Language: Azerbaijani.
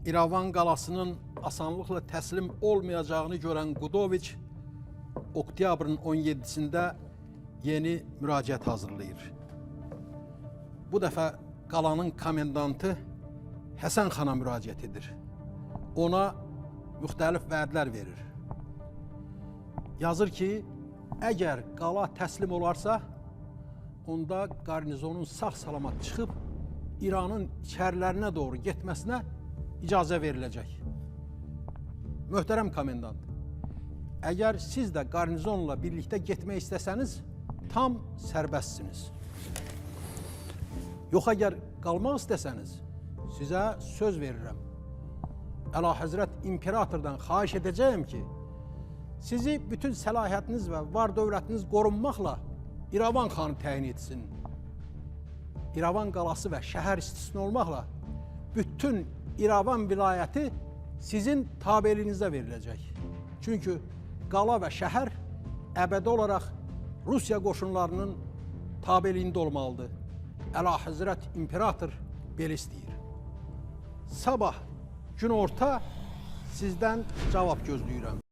İrəvan qalasının asanlıqla təslim olmayacağını görən Qudoviç, oktyabrın 17-sində yeni müraciət hazırlayır. Bu dəfə qalanın komendantı Həsən xana müraciət edir. Ona müxtəlif vədlər verir. Yazır ki, əgər qala təslim olarsa, onda qarnizonun sağ-salamat çıxıb İranın içərilərinə doğru getməsinə icazə veriləcək. Möhtərəm komendant, əgər siz də qarnizonla birlikdə getmək istəsəniz, tam sərbəstsiniz. Yox, əgər qalmaq istəsəniz, sizə söz verirəm. Əlahəzrət imperatordan xahiş edəcəyim ki, sizi bütün səlahiyyətiniz və var dövlətiniz qorunmaqla İrəvan xanı təyin etsin. İrəvan qalası və şəhər istisna olmaqla bütün İrəvan vilayəti sizin tabeliyinizə veriləcək. Çünki qala və şəhər əbədi olaraq Rusiya qoşunlarının tabeliyində olmalıdır. Əlahəzrət imperator belə istəyir. Sabah günorta sizdən cavab gözləyirəm.